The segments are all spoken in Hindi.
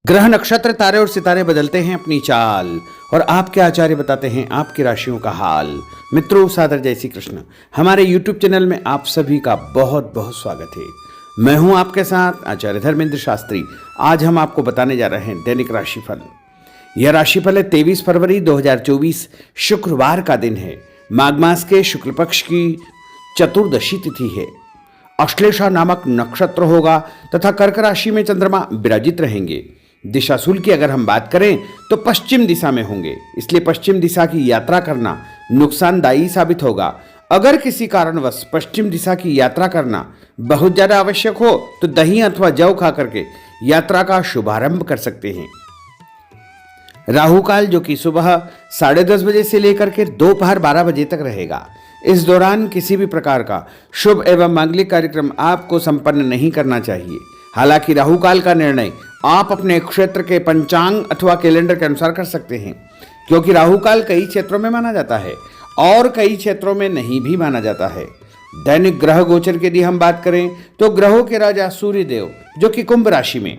ग्रह नक्षत्र तारे और सितारे बदलते हैं अपनी चाल और आपके आचार्य बताते हैं आपकी राशियों का हाल। मित्रों, सादर जय श्री कृष्ण। हमारे YouTube चैनल में आप सभी का बहुत बहुत स्वागत है। मैं हूं आपके साथ आचार्य धर्मेंद्र शास्त्री। आज हम आपको बताने जा रहे हैं दैनिक राशिफल। यह राशिफल है 23 फरवरी 2024 शुक्रवार का दिन है। माघ मास के शुक्ल पक्ष की चतुर्दशी तिथि है। अश्लेषा नामक नक्षत्र होगा तथा कर्क राशि में चंद्रमा विराजित रहेंगे। दिशाशूल की अगर हम बात करें तो पश्चिम दिशा में होंगे, इसलिए पश्चिम दिशा की यात्रा करना नुकसानदायी साबित होगा। अगर किसी कारणवश पश्चिम दिशा की यात्रा करना बहुत ज्यादा आवश्यक हो तो दही अथवा जौ खा करके यात्रा का शुभारंभ कर सकते हैं। राहु काल जो कि सुबह 10:30 बजे से लेकर के दोपहर 12 बजे तक रहेगा। इस दौरान किसी भी प्रकार का शुभ एवं मांगलिक कार्यक्रम आपको संपन्न नहीं करना चाहिए। हालांकि राहु काल का निर्णय आप अपने क्षेत्र के पंचांग अथवा कैलेंडर के अनुसार कर सकते हैं, क्योंकि राहु काल कई क्षेत्रों में माना जाता है और कई क्षेत्रों में नहीं भी माना जाता है। दैनिक ग्रह गोचर की यदि हम बात करें तो ग्रहों के राजा सूर्य देव जो कि कुंभ राशि में,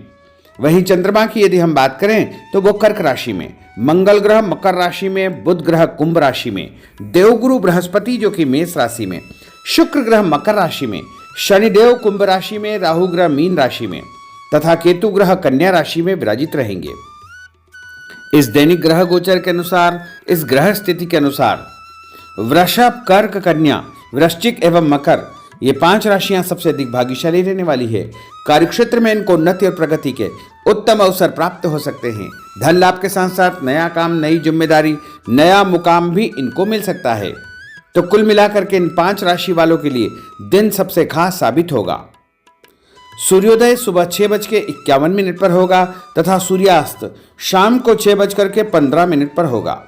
वहीं चंद्रमा की यदि हम बात करें तो वो कर्क राशि में, मंगल ग्रह मकर राशि में, बुध ग्रह कुंभ राशि में, देवगुरु बृहस्पति जो कि मेष राशि में, शुक्र ग्रह मकर राशि में, शनिदेव कुंभ राशि में, राहु ग्रह मीन राशि में तथा केतु ग्रह कन्या राशि में विराजित रहेंगे। इस दैनिक ग्रह गोचर के अनुसार, इस ग्रह स्थिति के अनुसार वृषभ, कर्क, कन्या, वृश्चिक एवं मकर ये 5 राशियां सबसे अधिक भाग्यशाली रहने वाली है। कार्यक्षेत्र में इनको उन्नति और प्रगति के उत्तम अवसर प्राप्त हो सकते हैं। धन लाभ के साथ साथ नया काम, नई जिम्मेदारी, नया मुकाम भी इनको मिल सकता है। तो कुल मिलाकर के इन 5 राशि वालों के लिए दिन सबसे खास साबित होगा। सूर्योदय सुबह 6:51 पर होगा तथा सूर्यास्त शाम को 6:15 पर होगा।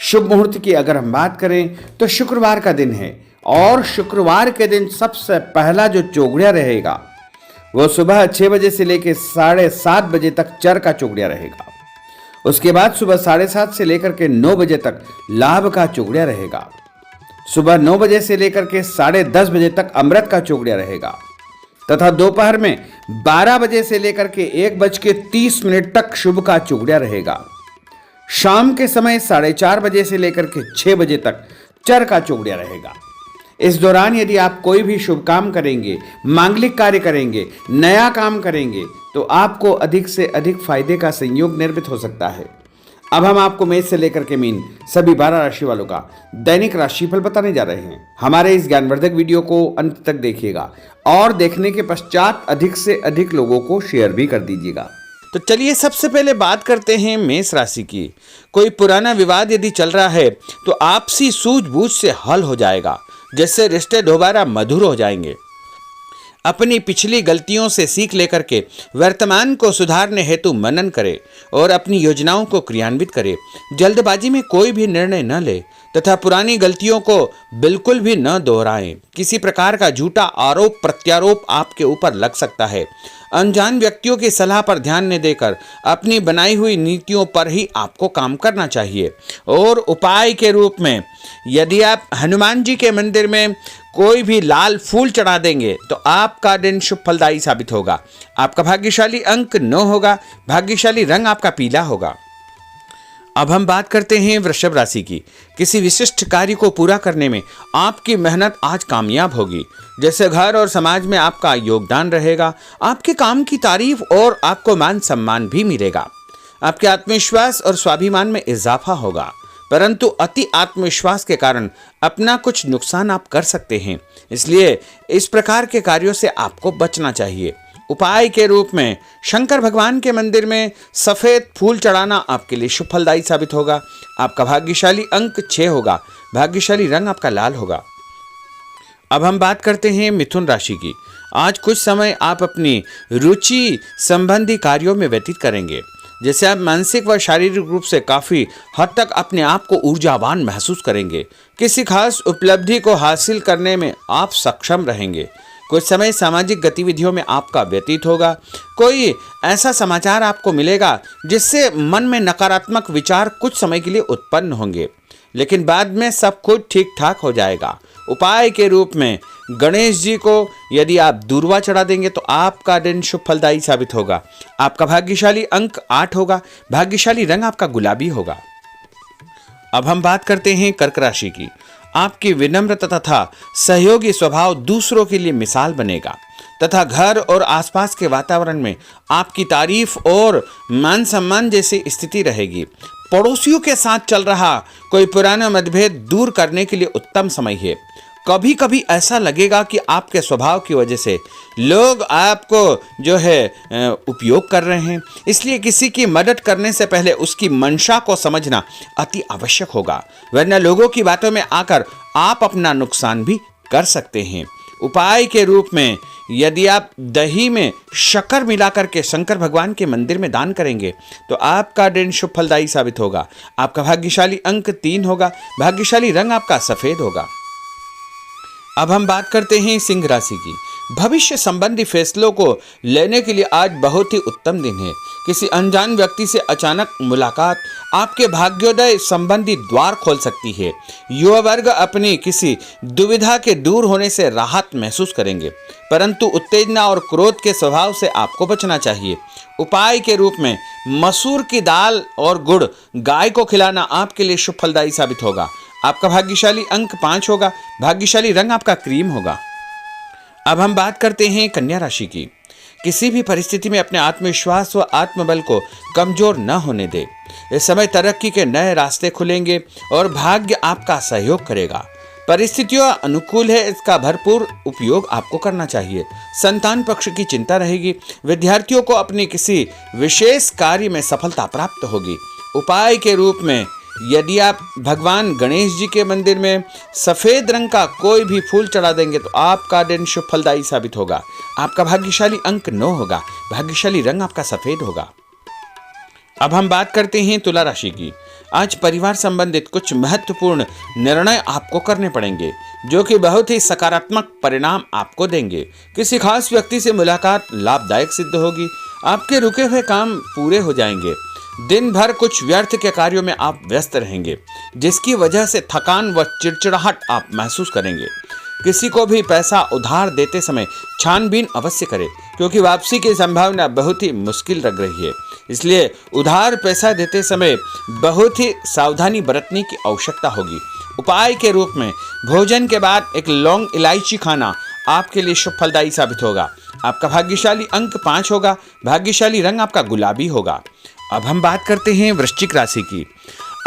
शुभ मुहूर्त की अगर हम बात करें तो शुक्रवार का दिन है और शुक्रवार के दिन सबसे पहला जो चौगड़िया रहेगा वो सुबह 6 बजे से लेकर 7:30 बजे तक चर का चौगड़िया रहेगा। उसके बाद सुबह 7:30 से लेकर के 9 बजे तक लाभ का चौगड़िया रहेगा। सुबह 9 बजे से लेकर के 10:30 बजे तक अमृत का चौगड़िया रहेगा तथा दोपहर में 12 बजे से लेकर के 1:30 तक शुभ का चौगड़िया रहेगा। शाम के समय 4:30 बजे से लेकर के 6 बजे तक चर का चौगड़िया रहेगा। इस दौरान यदि आप कोई भी शुभ काम करेंगे, मांगलिक कार्य करेंगे, नया काम करेंगे तो आपको अधिक से अधिक फायदे का संयोग निर्मित हो सकता है। अब हम आपको मेष से लेकर के मीन सभी 12 राशि वालों का दैनिक राशिफल बताने जा रहे हैं। हमारे इस ज्ञानवर्धक वीडियो को अंत तक देखिएगा और देखने के पश्चात अधिक से अधिक लोगों को शेयर भी कर दीजिएगा। तो चलिए सबसे पहले बात करते हैं मेष राशि की। कोई पुराना विवाद यदि चल रहा है तो आपसी सूझबूझ से हल हो जाएगा, जिससे रिश्ते दोबारा मधुर हो जाएंगे। अपनी पिछली गलतियों से सीख लेकर के वर्तमान को सुधारने हेतु मनन करे और अपनी योजनाओं को क्रियान्वित करे। जल्दबाजी में कोई भी निर्णय न ले तथा पुरानी गलतियों को बिल्कुल भी न दोहराएं। किसी प्रकार का झूठा आरोप प्रत्यारोप आपके ऊपर लग सकता है। अनजान व्यक्तियों की सलाह पर ध्यान न देकर अपनी बनाई हुई नीतियों पर ही आपको काम करना चाहिए। और उपाय के रूप में यदि आप हनुमान जी के मंदिर में कोई भी लाल फूल चढ़ा देंगे तो आपका दिन शुभ फलदायी साबित होगा। आपका भाग्यशाली अंक 9 होगा। भाग्यशाली रंग आपका पीला होगा। अब हम बात करते हैं वृषभ राशि की। किसी विशिष्ट कार्य को पूरा करने में आपकी मेहनत आज कामयाब होगी। जैसे घर और समाज में आपका योगदान रहेगा, आपके काम की तारीफ और आपको मान सम्मान भी मिलेगा। आपके आत्मविश्वास और स्वाभिमान में इजाफा होगा, परंतु अति आत्मविश्वास के कारण अपना कुछ नुकसान आप कर सकते हैं। इसलिए इस प्रकार के कार्यों से आपको बचना चाहिए। उपाय के रूप में शंकर भगवान के मंदिर में सफेद फूल चढ़ाना आपके लिए शुभ फलदायी साबित होगा। आपका भाग्यशाली अंक 6 होगा। भाग्यशाली रंग आपका लाल होगा। अब हम बात करते हैं मिथुन राशि की। आज कुछ समय आप अपनी रुचि संबंधी कार्यों में व्यतीत करेंगे, जैसे आप मानसिक व शारीरिक रूप से काफी हद तक अपने आप को ऊर्जावान महसूस करेंगे। किसी खास उपलब्धि को हासिल करने में आप सक्षम रहेंगे। कुछ समय सामाजिक गतिविधियों में आपका व्यतीत होगा। कोई ऐसा समाचार आपको मिलेगा जिससे मन में नकारात्मक विचार कुछ समय के लिए उत्पन्न होंगे, लेकिन बाद में सब कुछ ठीक ठाक हो जाएगा। उपाय के रूप में गणेश जी को यदि आप दूर्वा चढ़ा देंगे तो आपका दिन शुभ फलदायी साबित होगा। आपका भाग्यशाली अंक 8 होगा। भाग्यशाली रंग आपका गुलाबी होगा। अब हम बात करते हैं कर्क राशि की। आपकी विनम्रता तथा सहयोगी स्वभाव दूसरों के लिए मिसाल बनेगा तथा घर और आसपास के वातावरण में आपकी तारीफ और मान सम्मान जैसी स्थिति रहेगी। पड़ोसियों के साथ चल रहा कोई पुराना मतभेद दूर करने के लिए उत्तम समय है। कभी कभी ऐसा लगेगा कि आपके स्वभाव की वजह से लोग आपको जो है उपयोग कर रहे हैं, इसलिए किसी की मदद करने से पहले उसकी मंशा को समझना अति आवश्यक होगा, वरना लोगों की बातों में आकर आप अपना नुकसान भी कर सकते हैं। उपाय के रूप में यदि आप दही में शक्कर मिलाकर के शंकर भगवान के मंदिर में दान करेंगे तो आपका दिन शुभ फलदायी साबित होगा। आपका भाग्यशाली अंक 3 होगा। भाग्यशाली रंग आपका सफेद होगा। अब हम बात करते हैं सिंह राशि की। भविष्य संबंधी फैसलों को लेने के लिए आज बहुत ही उत्तम दिन है। किसी अनजान व्यक्ति से अचानक मुलाकात आपके भाग्योदय संबंधी द्वार खोल सकती है। युवा वर्ग अपनी किसी दुविधा के दूर होने से राहत महसूस करेंगे, परंतु उत्तेजना और क्रोध के स्वभाव से आपको बचना चाहिए। उपाय के रूप में मसूर की दाल और गुड़ गाय को खिलाना आपके लिए शुभ फलदायी साबित होगा। आपका भाग्यशाली अंक 5 होगा। भाग्यशाली रंग आपका क्रीम होगा। अब हम बात करते हैं कन्या राशि की। किसी भी परिस्थिति में अपने आत्मविश्वास व आत्मबल को कमजोर न होने दे। इस समय तरक्की के नए रास्ते खुलेंगे और भाग्य आपका सहयोग करेगा। परिस्थितियां अनुकूल है, इसका भरपूर उपयोग आपको करना चाहिए। संतान पक्ष की चिंता रहेगी। विद्यार्थियों को अपनी किसी विशेष कार्य में सफलता प्राप्त होगी। उपाय के रूप में यदि आप भगवान गणेश जी के मंदिर में सफेद रंग का कोई भी फूल चढ़ा देंगे तो आपका दिन शुभ फलदायी साबित होगा। आपका भाग्यशाली अंक 9 होगा। भाग्यशाली रंग आपका सफेद होगा। अब हम बात करते हैं तुला राशि की। आज परिवार संबंधित कुछ महत्वपूर्ण निर्णय आपको करने पड़ेंगे जो कि बहुत ही सकारात्मक परिणाम आपको देंगे। किसी खास व्यक्ति से मुलाकात लाभदायक सिद्ध होगी। आपके रुके हुए काम पूरे हो जाएंगे। दिन भर कुछ व्यर्थ के कार्यों में आप व्यस्त रहेंगे, जिसकी वजह से थकान व चिड़चिड़ाहट आप महसूस करेंगे। किसी को भी पैसा उधार देते समय छानबीन अवश्य करें, क्योंकि वापसी की संभावना बहुत ही मुश्किल लग रही है। इसलिए उधार पैसा देते समय बहुत ही सावधानी बरतने की आवश्यकता होगी। उपाय के रूप में भोजन के बाद एक लौंग इलायची खाना आपके लिए शुभ फलदायी साबित होगा। आपका भाग्यशाली अंक 5 होगा। भाग्यशाली रंग आपका गुलाबी होगा। अब हम बात करते हैं वृश्चिक राशि की।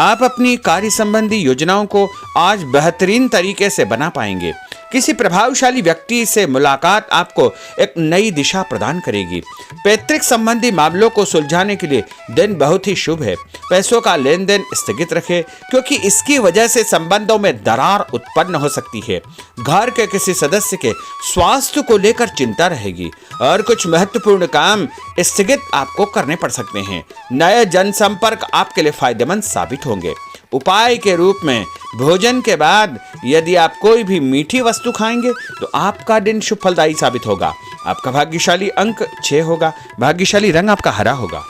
आप अपनी कार्य संबंधी योजनाओं को आज बेहतरीन तरीके से बना पाएंगे। किसी प्रभावशाली व्यक्ति से मुलाकात आपको एक नई दिशा प्रदान करेगी। पैतृक संबंधी मामलों को सुलझाने के लिए दिन बहुत ही शुभ है। पैसों का लेन देन स्थगित रखें, क्योंकि इसकी वजह से संबंधों में दरार उत्पन्न हो सकती है। घर के किसी सदस्य के स्वास्थ्य को लेकर चिंता रहेगी और कुछ महत्वपूर्ण काम स्थगित आपको करने पड़ सकते हैं। नए जनसंपर्क आपके लिए फायदेमंद साबित होंगे। उपाय के रूप में भोजन के बाद यदि आप कोई भी मीठी वस्तु खाएंगे तो आपका दिन शुभ फलदायी साबित होगा। आपका भाग्यशाली अंक 6 होगा। भाग्यशाली रंग आपका हरा होगा।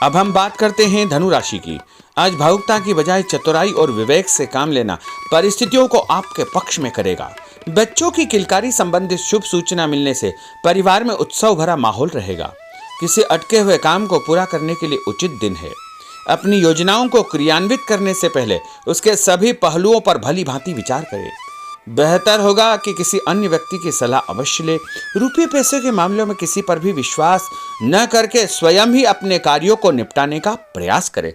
अब हम बात करते हैं धनु राशि की। आज भावुकता की बजाय चतुराई और विवेक से काम लेना परिस्थितियों को आपके पक्ष में करेगा। बच्चों की किलकारी संबंधित शुभ सूचना मिलने से परिवार में उत्सव भरा माहौल रहेगा। किसी अटके हुए काम को पूरा करने के लिए उचित दिन है। अपनी योजनाओं को क्रियान्वित करने से पहले उसके सभी पहलुओं पर भली भांति विचार करें। बेहतर होगा कि किसी अन्य व्यक्ति की सलाह अवश्य ले। रुपये पैसे के मामलों में किसी पर भी विश्वास न करके स्वयं ही अपने कार्यों को निपटाने का प्रयास करें।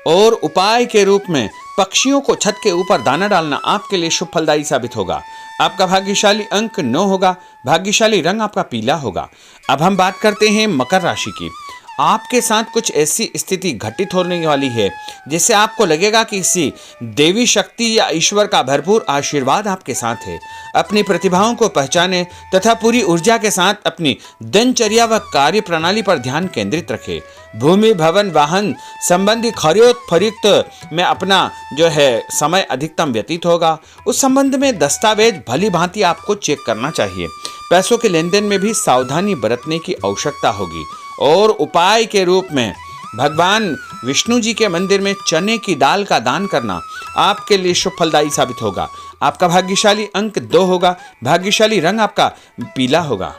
और उपाय के रूप में पक्षियों को छत के ऊपर दाना डालना आपके लिए शुभ फलदायी साबित होगा। आपका भाग्यशाली अंक 9 होगा। भाग्यशाली रंग आपका पीला होगा। अब हम बात करते हैं मकर राशि की। आपके साथ कुछ ऐसी स्थिति घटित होने वाली है जिससे आपको लगेगा कि किसी देवी शक्ति या ईश्वर का भरपूर आशीर्वाद आपके साथ है। अपनी प्रतिभाओं को पहचाने तथा पूरी ऊर्जा के साथ अपनी दिनचर्या व कार्य प्रणाली पर ध्यान केंद्रित रखें। भूमि भवन वाहन संबंधी खरीद फरोख्त में अपना जो है समय अधिकतम व्यतीत होगा। उस संबंध में दस्तावेज भली भांति आपको चेक करना चाहिए। पैसों के लेन देन में भी सावधानी बरतने की आवश्यकता होगी। और उपाय के रूप में भगवान विष्णु जी के मंदिर में चने की दाल का दान करना आपके लिए शुभ फलदायी साबित होगा। आपका भाग्यशाली अंक 2 होगा। भाग्यशाली रंग आपका पीला होगा।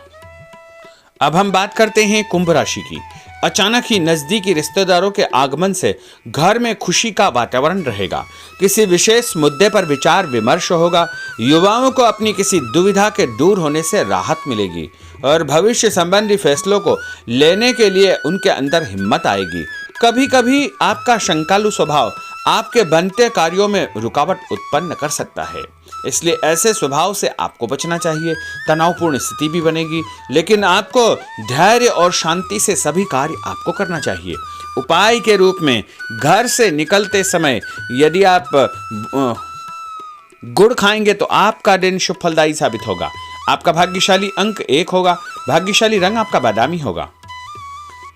अब हम बात करते हैं कुंभ राशि की। अचानक ही नजदीकी रिश्तेदारों के आगमन से घर में खुशी का वातावरण रहेगा। किसी विशेष मुद्दे पर विचार विमर्श होगा। युवाओं को अपनी किसी दुविधा के दूर होने से राहत मिलेगी और भविष्य संबंधी फैसलों को लेने के लिए उनके अंदर हिम्मत आएगी। कभी कभी आपका शंकालु स्वभाव आपके बनते कार्यों में रुकावट उत्पन्न कर सकता है, इसलिए ऐसे स्वभाव से आपको बचना चाहिए। तनावपूर्ण स्थिति भी बनेगी, लेकिन आपको धैर्य और शांति से सभी कार्य आपको करना चाहिए। उपाय के रूप में घर से निकलते समय यदि आप गुड़ खाएंगे तो आपका दिन शुभ फलदायी साबित होगा। आपका भाग्यशाली अंक 1 होगा। भाग्यशाली रंग आपका बादामी होगा।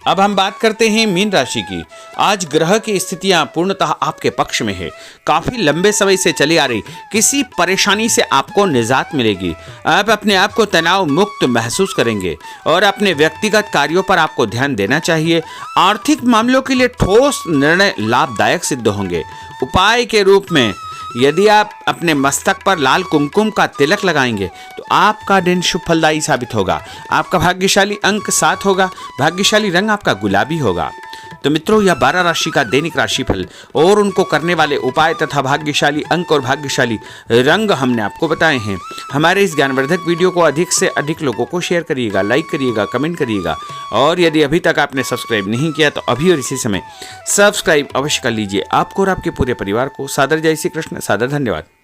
अब हम बात करते हैं मीन राशि की। आज ग्रह की स्थितियां पूर्णतः आपके पक्ष में है। काफी लंबे समय से चली आ रही किसी परेशानी से आपको निजात मिलेगी। आप अपने आप को तनाव मुक्त महसूस करेंगे और अपने व्यक्तिगत कार्यों पर आपको ध्यान देना चाहिए। आर्थिक मामलों के लिए ठोस निर्णय लाभदायक सिद्ध होंगे। उपाय के रूप में यदि आप अपने मस्तक पर लाल कुमकुम का तिलक लगाएंगे तो आपका दिन शुभ फलदायी साबित होगा। आपका भाग्यशाली अंक 7 होगा। भाग्यशाली रंग आपका गुलाबी होगा। तो मित्रों, यह 12 राशि का दैनिक राशिफल और उनको करने वाले उपाय तथा भाग्यशाली अंक और भाग्यशाली रंग हमने आपको बताए हैं। हमारे इस ज्ञानवर्धक वीडियो को अधिक से अधिक लोगों को शेयर करिएगा, लाइक करिएगा, कमेंट करिएगा और यदि अभी तक आपने सब्सक्राइब नहीं किया तो अभी और इसी समय सब्सक्राइब अवश्य कर लीजिए। आपको और आपके पूरे परिवार को सादर जय श्री कृष्ण, सादर धन्यवाद।